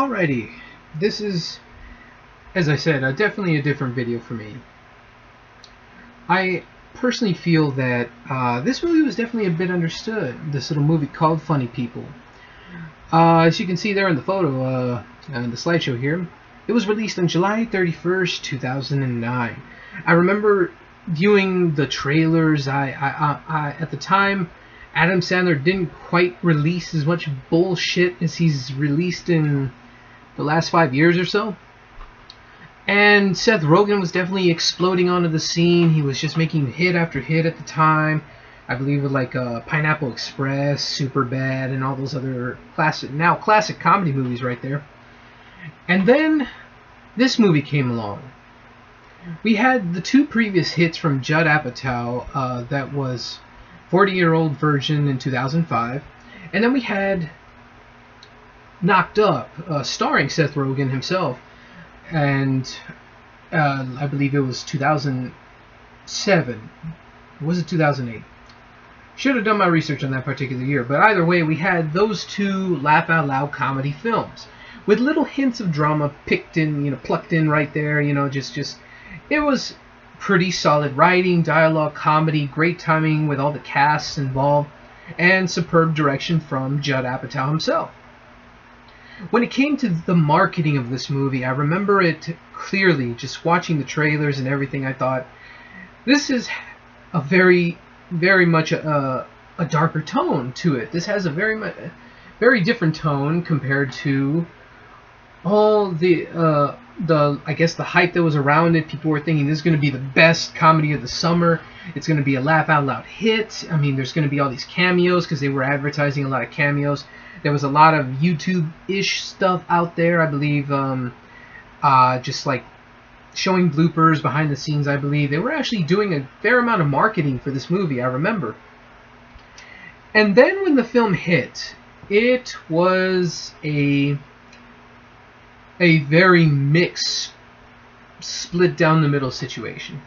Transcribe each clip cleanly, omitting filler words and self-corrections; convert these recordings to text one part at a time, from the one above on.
Alrighty, this is, as I said, definitely a different video for me. I personally feel that this movie was definitely a bit understood. This little movie called Funny People. As you can see there in the photo, the slideshow here, it was released on July 31st, 2009. I remember viewing the trailers. I at the time, Adam Sandler didn't quite release as much bullshit as he's released in the last 5 years or so. And Seth Rogen was definitely exploding onto the scene. He was just making hit after hit at the time. I believe with like Pineapple Express, Superbad, and all those other classic comedy movies right there. And then this movie came along. We had the two previous hits from Judd Apatow, that was 40-Year-Old Virgin in 2005. And then we had Knocked Up, starring Seth Rogen himself. And I believe it was 2007. Or was it 2008? Should have done my research on that particular year. But either way, we had those two laugh-out-loud comedy films with little hints of drama plucked in right there. Just it was pretty solid writing, dialogue, comedy, great timing with all the casts involved, and superb direction from Judd Apatow himself. When it came to the marketing of this movie, I remember it clearly, just watching the trailers and everything. I thought, this is a very much a darker tone to it. This has a very different tone compared to all the I guess the hype that was around it. People were thinking this is going to be the best comedy of the summer. It's going to be a laugh-out-loud hit. I mean, there's going to be all these cameos because they were advertising a lot of cameos. There was a lot of YouTube-ish stuff out there, I believe, just like showing bloopers behind the scenes, I believe. They were actually doing a fair amount of marketing for this movie, I remember. And then when the film hit, it was a very mixed, split down the middle situation.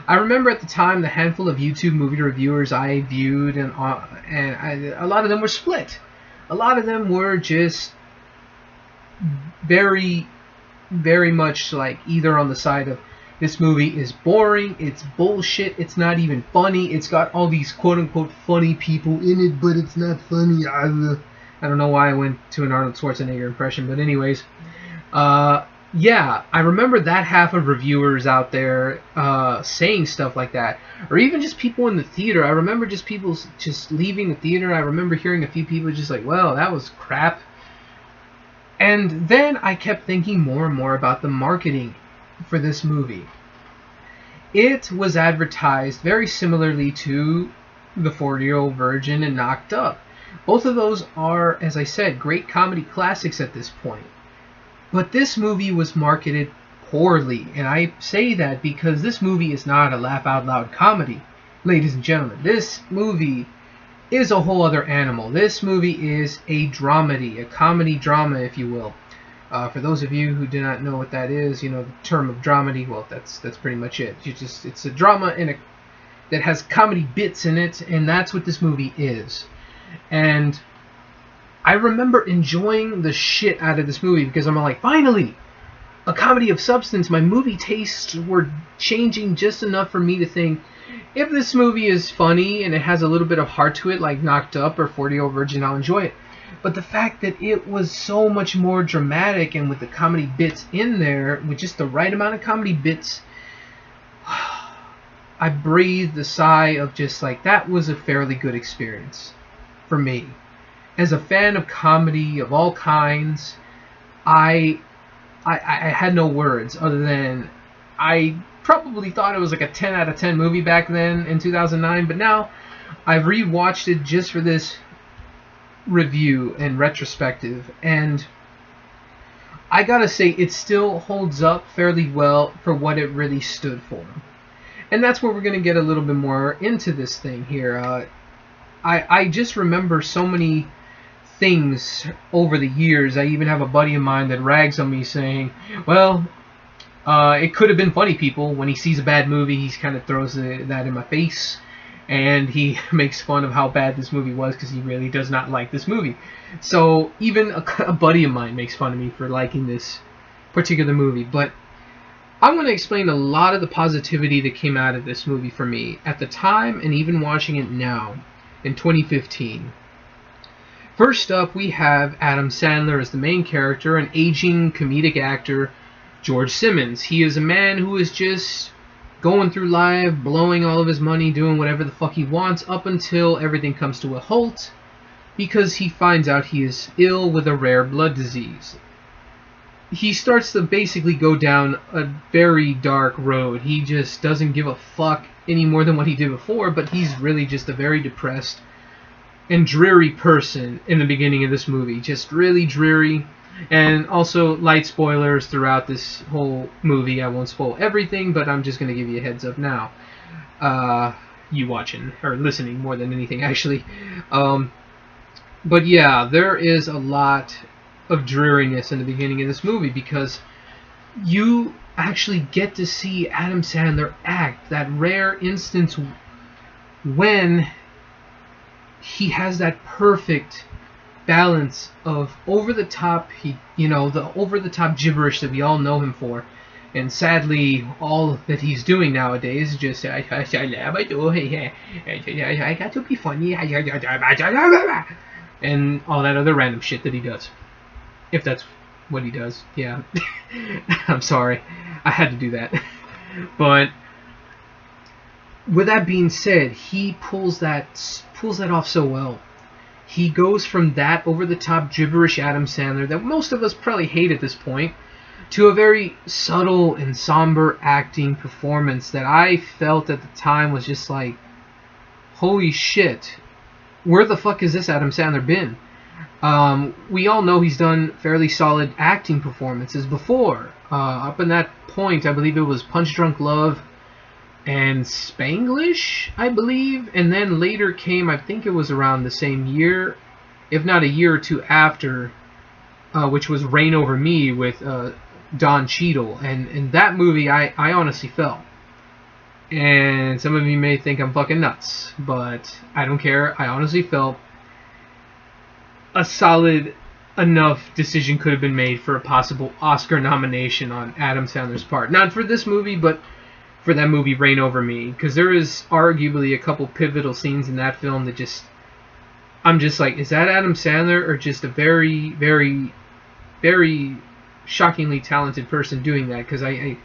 I remember at the time the handful of YouTube movie reviewers I viewed, and a lot of them were split. A lot of them were just very much like either on the side of this movie is boring, it's bullshit, it's not even funny, it's got all these quote-unquote funny people in it, but it's not funny. I don't know why I went to an Arnold Schwarzenegger impression, but anyways. Yeah, I remember that half of reviewers out there saying stuff like that. Or even just people in the theater. I remember just people just leaving the theater. I remember hearing a few people just like, well, that was crap. And then I kept thinking more and more about the marketing for this movie. It was advertised very similarly to The 40-Year-Old Virgin and Knocked Up. Both of those are, as I said, great comedy classics at this point. But this movie was marketed poorly, and I say that because this movie is not a laugh-out-loud comedy, ladies and gentlemen. This movie is a whole other animal. This movie is a dramedy, a comedy drama, if you will. For those of you who do not know what that is, the term of dramedy, well, that's pretty much it. It's a drama that has comedy bits in it, and that's what this movie is. And I remember enjoying the shit out of this movie because I'm like, finally, a comedy of substance. My movie tastes were changing just enough for me to think, if this movie is funny and it has a little bit of heart to it, like Knocked Up or 40-Year-Old Virgin, I'll enjoy it. But the fact that it was so much more dramatic and with the comedy bits in there, with just the right amount of comedy bits, I breathed a sigh of just like, that was a fairly good experience for me. As a fan of comedy of all kinds, I had no words other than I probably thought it was like a 10 out of 10 movie back then in 2009, but now I've rewatched it just for this review and retrospective, and I gotta say it still holds up fairly well for what it really stood for. And that's where we're going to get a little bit more into this thing here. I just remember so many things over the years. I even have a buddy of mine that rags on me saying, well, it could have been Funny People. When he sees a bad movie, he kind of throws that in my face. and he makes fun of how bad this movie was because he really does not like this movie. So even a buddy of mine makes fun of me for liking this particular movie. But I'm going to explain a lot of the positivity that came out of this movie for me at the time and even watching it now in 2015. First up, we have Adam Sandler as the main character, an aging comedic actor, George Simmons. He is a man who is just going through life, blowing all of his money, doing whatever the fuck he wants up until everything comes to a halt because he finds out he is ill with a rare blood disease. He starts to basically go down a very dark road. He just doesn't give a fuck any more than what he did before, but he's really just a very depressed and dreary person in the beginning of this movie. Just really dreary. And also light spoilers throughout this whole movie. I won't spoil everything, but I'm just going to give you a heads up now. You watching, or listening more than anything, actually. But yeah, there is a lot of dreariness in the beginning of this movie because you actually get to see Adam Sandler act. That rare instance when he has that perfect balance of over-the-top, the over-the-top gibberish that we all know him for. And sadly, all that he's doing nowadays is just, I got to be funny, and all that other random shit that he does. If that's what he does, yeah. I'm sorry. I had to do that. But with that being said, he pulls that off so well. He goes from that over-the-top gibberish Adam Sandler that most of us probably hate at this point to a very subtle and somber acting performance that I felt at the time was just like, holy shit, where the fuck has this Adam Sandler been? We all know he's done fairly solid acting performances before. Up in that point, I believe it was Punch Drunk Love and Spanglish, I believe. And then later came, I think it was around the same year, if not a year or two after, which was Reign Over Me with Don Cheadle. And in that movie, I honestly fell. And some of you may think I'm fucking nuts, but I don't care. I honestly felt a solid enough decision could have been made for a possible Oscar nomination on Adam Sandler's part. Not for this movie, but for that movie Reign Over Me. Because there is arguably a couple pivotal scenes in that film that just, I'm just like, is that Adam Sandler or just a very, very, very shockingly talented person doing that? Because I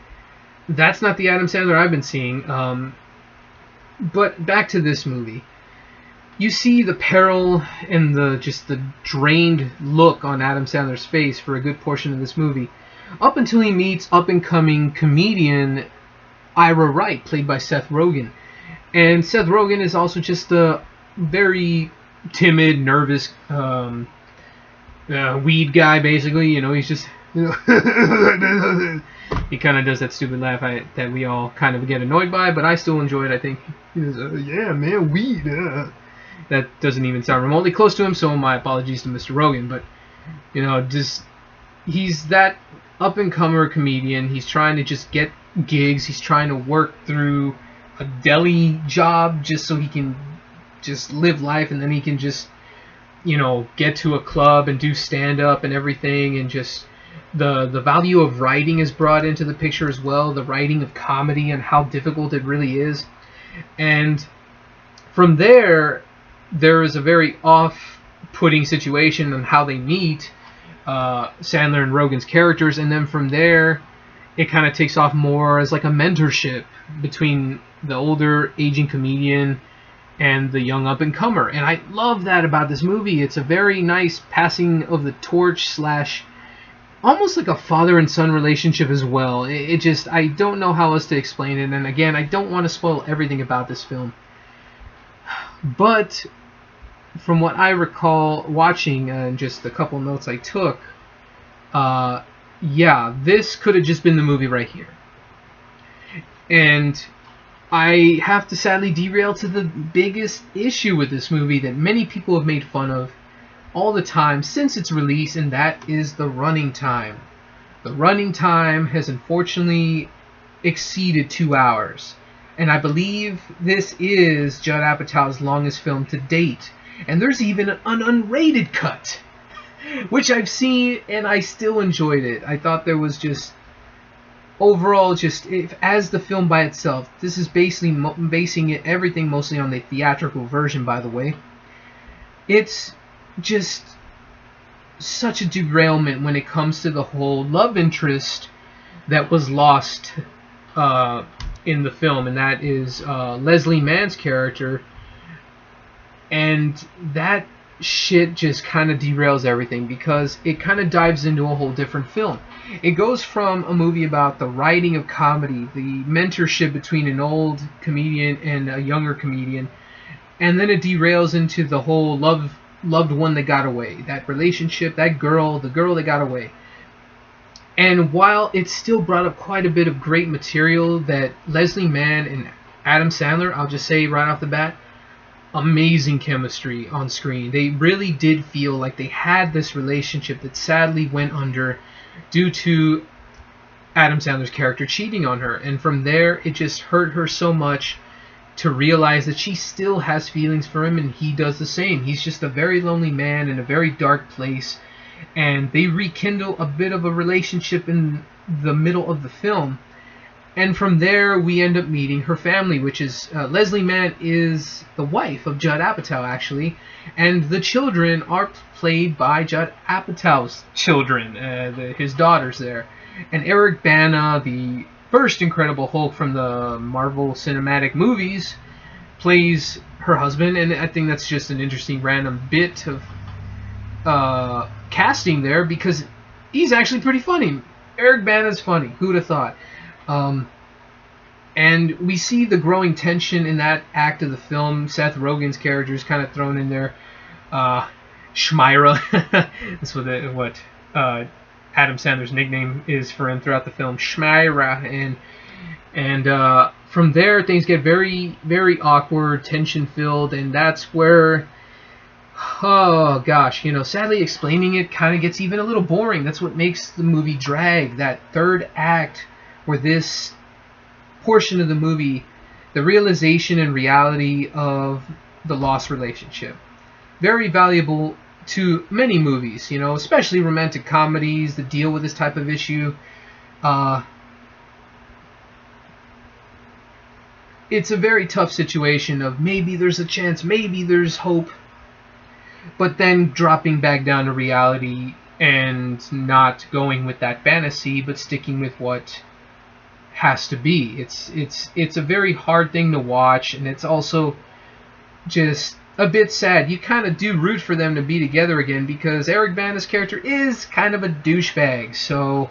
that's not the Adam Sandler I've been seeing. But back to this movie. You see the peril and the drained look on Adam Sandler's face for a good portion of this movie, up until he meets up-and-coming comedian Ira Wright, played by Seth Rogen. And Seth Rogen is also just a very timid, nervous weed guy, basically. He's just... he kind of does that stupid laugh that we all kind of get annoyed by, but I still enjoy it, I think. He goes, yeah, man, weed, That doesn't even sound remotely close to him, so my apologies to Mr. Rogen. But, he's that up-and-comer comedian. He's trying to just get gigs. He's trying to work through a deli job just so he can just live life, and then he can just, get to a club and do stand-up and everything, and just the value of writing is brought into the picture as well, the writing of comedy and how difficult it really is. And from there is a very off-putting situation on how they meet, Sandler and Rogen's characters, and then from there, it kind of takes off more as like a mentorship between the older, aging comedian and the young up-and-comer. And I love that about this movie. It's a very nice passing of the torch / almost like a father and son relationship as well. It just, I don't know how else to explain it, and again, I don't want to spoil everything about this film. But from what I recall watching, and just a couple notes I took, this could have just been the movie right here. And I have to sadly derail to the biggest issue with this movie that many people have made fun of all the time since its release, and that is the running time. The running time has unfortunately exceeded 2 hours. And I believe this is Judd Apatow's longest film to date. And there's even an unrated cut, which I've seen, and I still enjoyed it. I thought there was just, overall, just, as the film by itself, this is basically basing it, everything mostly on the theatrical version, by the way. It's just such a derailment when it comes to the whole love interest that was lost in the film, and that is Leslie Mann's character. And that shit just kind of derails everything, because it kind of dives into a whole different film. It goes from a movie about the writing of comedy, the mentorship between an old comedian and a younger comedian, and then it derails into the whole loved one that got away, that relationship, that girl, the girl that got away. And while it still brought up quite a bit of great material, that Leslie Mann and Adam Sandler, I'll just say right off the bat, amazing chemistry on screen. They really did feel like they had this relationship that sadly went under due to Adam Sandler's character cheating on her. And from there, it just hurt her so much to realize that she still has feelings for him, and he does the same. He's just a very lonely man in a very dark place, and they rekindle a bit of a relationship in the middle of the film. And from there, we end up meeting her family, which is Leslie Mann is the wife of Judd Apatow, actually, and the children are played by Judd Apatow's children, his daughters there. And Eric Bana, the first Incredible Hulk from the Marvel Cinematic movies, plays her husband, and I think that's just an interesting random bit of casting there, because he's actually pretty funny. Eric Bana's funny. Who'd have thought? And we see the growing tension in that act of the film. Seth Rogen's character is kind of thrown in there. Schmyra. That's what Adam Sandler's nickname is for him throughout the film. Schmyra. And from there, things get very, very awkward, tension-filled, and that's where, oh gosh, sadly explaining it kind of gets even a little boring. That's what makes the movie drag. That third act, where this portion of the movie, the realization and reality of the lost relationship. Very valuable to many movies, especially romantic comedies that deal with this type of issue. It's a very tough situation of maybe there's a chance, maybe there's hope, but then dropping back down to reality and not going with that fantasy, but sticking with what has to be. It's a very hard thing to watch, and it's also just a bit sad. You kind of do root for them to be together again, because Eric Bana's character is kind of a douchebag. So,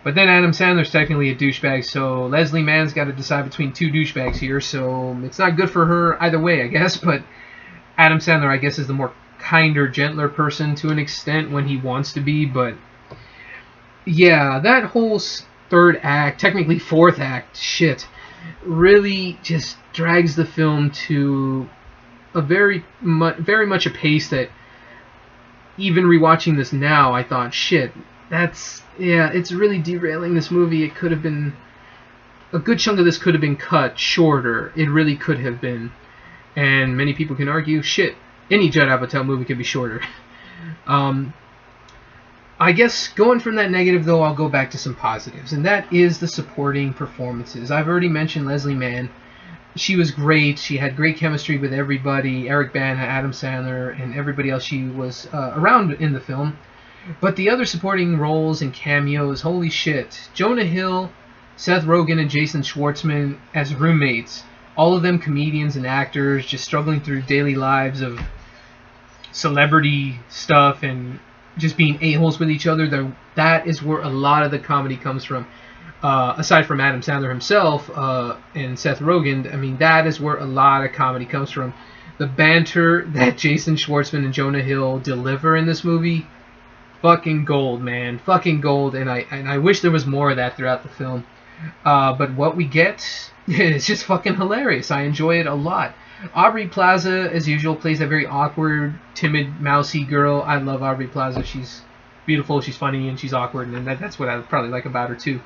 but then Adam Sandler's technically a douchebag, so Leslie Mann's got to decide between two douchebags here. So it's not good for her either way, I guess. But Adam Sandler, I guess, is the more kinder, gentler person to an extent when he wants to be. But yeah, that whole third act, technically fourth act, shit, really just drags the film to a very much a pace that, even rewatching this now, I thought, shit, it's really derailing this movie. It could have been, a good chunk of this could have been cut shorter. It really could have been. And many people can argue, shit, any Judd Apatow movie could be shorter. I guess going from that negative, though, I'll go back to some positives, and that is the supporting performances. I've already mentioned Leslie Mann. She was great. She had great chemistry with everybody, Eric Bana, Adam Sandler, and everybody else she was around in the film. But the other supporting roles and cameos, holy shit. Jonah Hill, Seth Rogen, and Jason Schwartzman as roommates. All of them comedians and actors, just struggling through daily lives of celebrity stuff and just being a-holes with each other. That is where a lot of the comedy comes from. Aside from Adam Sandler himself and Seth Rogen, I mean, that is where a lot of comedy comes from. The banter that Jason Schwartzman and Jonah Hill deliver in this movie, fucking gold, man. Fucking gold, and I wish there was more of that throughout the film. But what we get is just fucking hilarious. I enjoy it a lot. Aubrey Plaza, as usual, plays a very awkward, timid, mousy girl. I love Aubrey Plaza. She's beautiful, she's funny, and she's awkward, and that's what I probably like about her, too.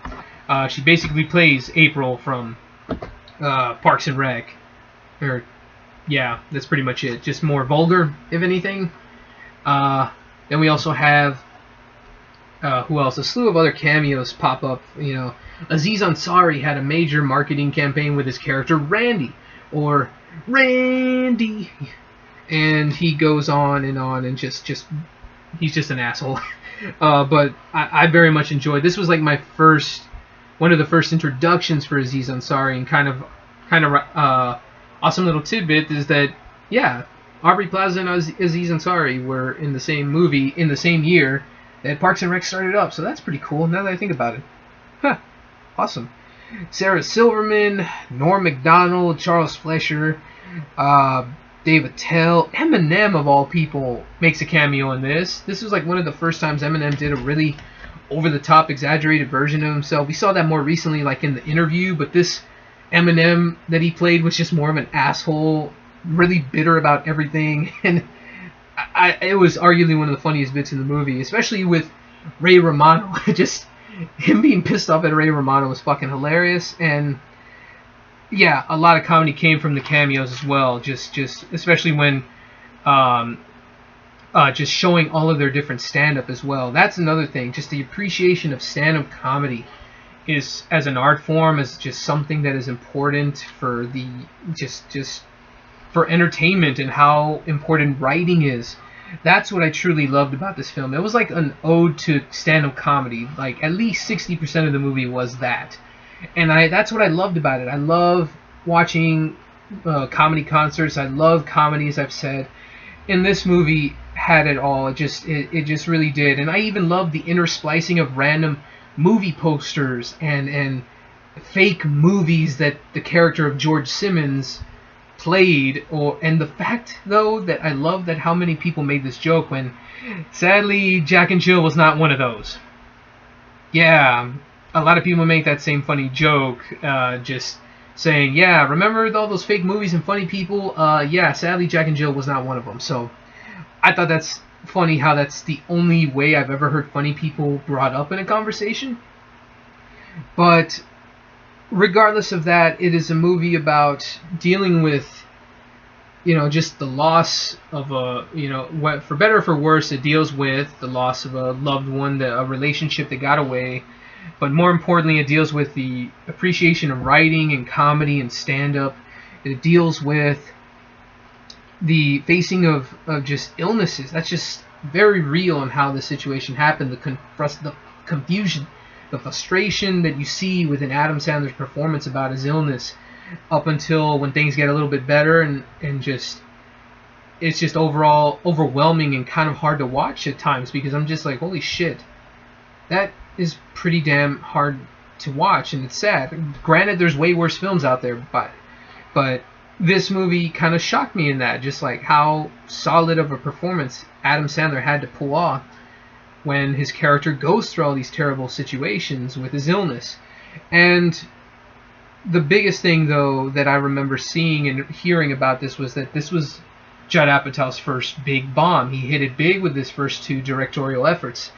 She basically plays April from Parks and Rec. Or, yeah, that's pretty much it. Just more vulgar, if anything. Then we also have, who else? A slew of other cameos pop up. You know, Aziz Ansari had a major marketing campaign with his character Randy, or Randy, and he goes on and just he's just an asshole. But I very much enjoyed. This was like one of the first introductions for Aziz Ansari, and kind of awesome little tidbit is that, yeah, Aubrey Plaza and Aziz Ansari were in the same movie in the same year that Parks and Rec started up. So that's pretty cool now that I think about it. Huh. Awesome. Sarah Silverman, Norm Macdonald, Charles Fleischer, Dave Attell, Eminem of all people makes a cameo in this. This was like one of the first times Eminem did a really over-the-top, exaggerated version of himself. We saw that more recently, like in The Interview, but this Eminem that he played was just more of an asshole, really bitter about everything, and it was arguably one of the funniest bits in the movie, especially with Ray Romano. Just him being pissed off at Ray Romano was fucking hilarious, and yeah, a lot of comedy came from the cameos as well. Just especially when just showing all of their different stand-up as well. That's another thing. Just the appreciation of stand-up comedy is, as an art form, is just something that is important for the just for entertainment, and how important writing is. That's what I truly loved about this film. It was like an ode to stand-up comedy. Like, at least 60% of the movie was that. And that's what I loved about it. I love watching comedy concerts. I love comedy, as I've said. And this movie had it all. It just really did. And I even loved the intersplicing of random movie posters and fake movies that the character of George Simmons played. And the fact, though, that I love that how many people made this joke when, sadly, Jack and Jill was not one of those. Yeah, a lot of people make that same funny joke, just saying, yeah, remember all those fake movies and funny people? Yeah, sadly, Jack and Jill was not one of them. So I thought that's funny how that's the only way I've ever heard funny people brought up in a conversation. But regardless of that, it is a movie about dealing with, just the loss of for better or for worse, it deals with the loss of a loved one, a relationship that got away. But more importantly, it deals with the appreciation of writing and comedy and stand-up. It deals with the facing of just illnesses. That's just very real in how the situation happened. The confusion, the frustration that you see within Adam Sandler's performance about his illness, up until when things get a little bit better, and just it's just overall overwhelming and kind of hard to watch at times, because I'm just like, holy shit, that is pretty damn hard to watch, and it's sad. Granted, there's way worse films out there, but this movie kind of shocked me in that, just like how solid of a performance Adam Sandler had to pull off when his character goes through all these terrible situations with his illness. And the biggest thing, though, that I remember seeing and hearing about this was that this was Judd Apatow's first big bomb. He hit it big with his first two directorial efforts.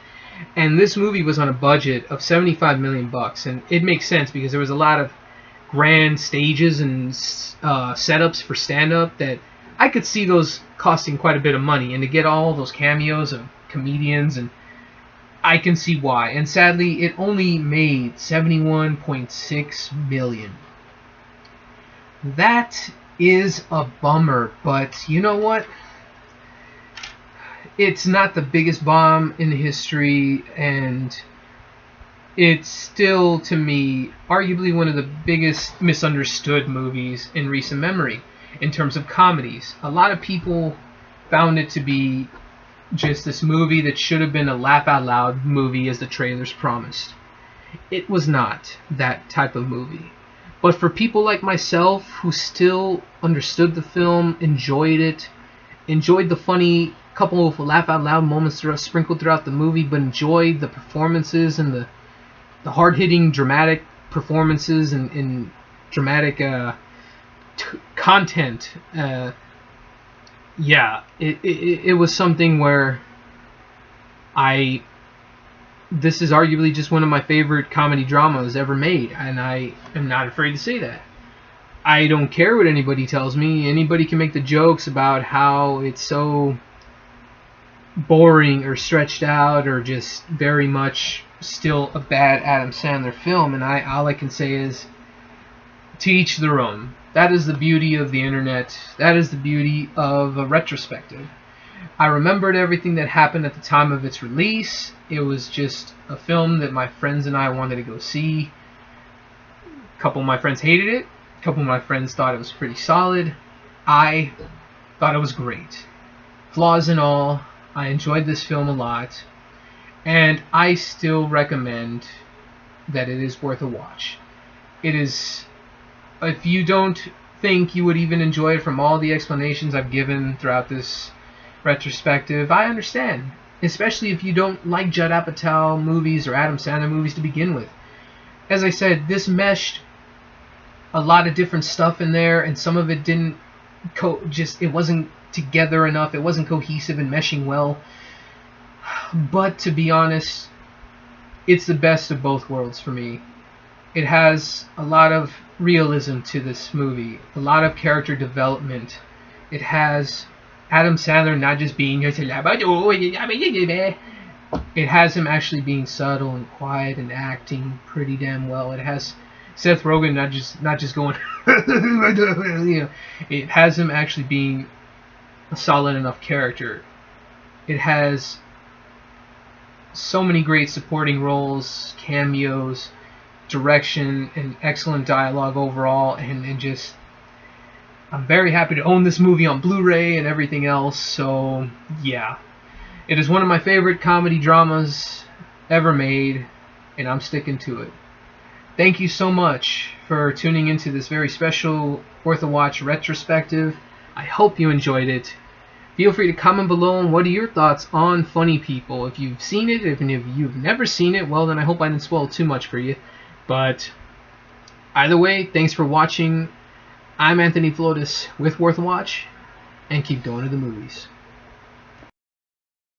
And this movie was on a budget of $75 million, and it makes sense because there was a lot of grand stages and setups for stand-up that I could see those costing quite a bit of money, and to get all those cameos of comedians, and I can see why. And sadly, it only made $71.6 million. That is a bummer, but you know what? It's not the biggest bomb in history, and it's still, to me, arguably one of the biggest misunderstood movies in recent memory in terms of comedies. A lot of people found it to be just this movie that should have been a laugh-out-loud movie, as the trailers promised. It was not that type of movie. But for people like myself who still understood the film, enjoyed it, enjoyed the funny couple of laugh-out-loud moments sprinkled throughout the movie, but enjoyed the performances and the hard-hitting, dramatic performances and dramatic content. It was something where this is arguably just one of my favorite comedy dramas ever made, and I am not afraid to say that. I don't care what anybody tells me. Anybody can make the jokes about how it's so boring or stretched out or just very much still a bad Adam Sandler film, and all I can say is to each their own. That is the beauty of the internet. That is the beauty of a retrospective. I remembered everything that happened at the time of its release. It was just a film that my friends and I wanted to go see. A couple of my friends hated it. A couple of my friends thought it was pretty solid. I thought it was great. Flaws and all, I enjoyed this film a lot. And I still recommend that it is worth a watch. It is, if you don't think you would even enjoy it from all the explanations I've given throughout this retrospective, I understand. Especially if you don't like Judd Apatow movies or Adam Sandler movies to begin with. As I said, this meshed a lot of different stuff in there, and some of it didn't it wasn't together enough. It wasn't cohesive and meshing well. But to be honest, it's the best of both worlds for me. It has a lot of realism to this movie, a lot of character development. It has Adam Sandler not just being it has him actually being subtle and quiet and acting pretty damn well. It has Seth Rogen not just going it has him actually being a solid enough character. It has so many great supporting roles, cameos, direction, and excellent dialogue overall, and just I'm very happy to own this movie on Blu-ray and everything else. So yeah, it is one of my favorite comedy dramas ever made, and I'm sticking to it. Thank you so much for tuning into this very special Worth a Watch retrospective. I hope you enjoyed it. Feel free to comment below on what are your thoughts on Funny People. If you've seen it, if you've never seen it, well then I hope I didn't spoil too much for you. But either way, thanks for watching. I'm Anthony Flotis with Worth a Watch, and keep going to the movies.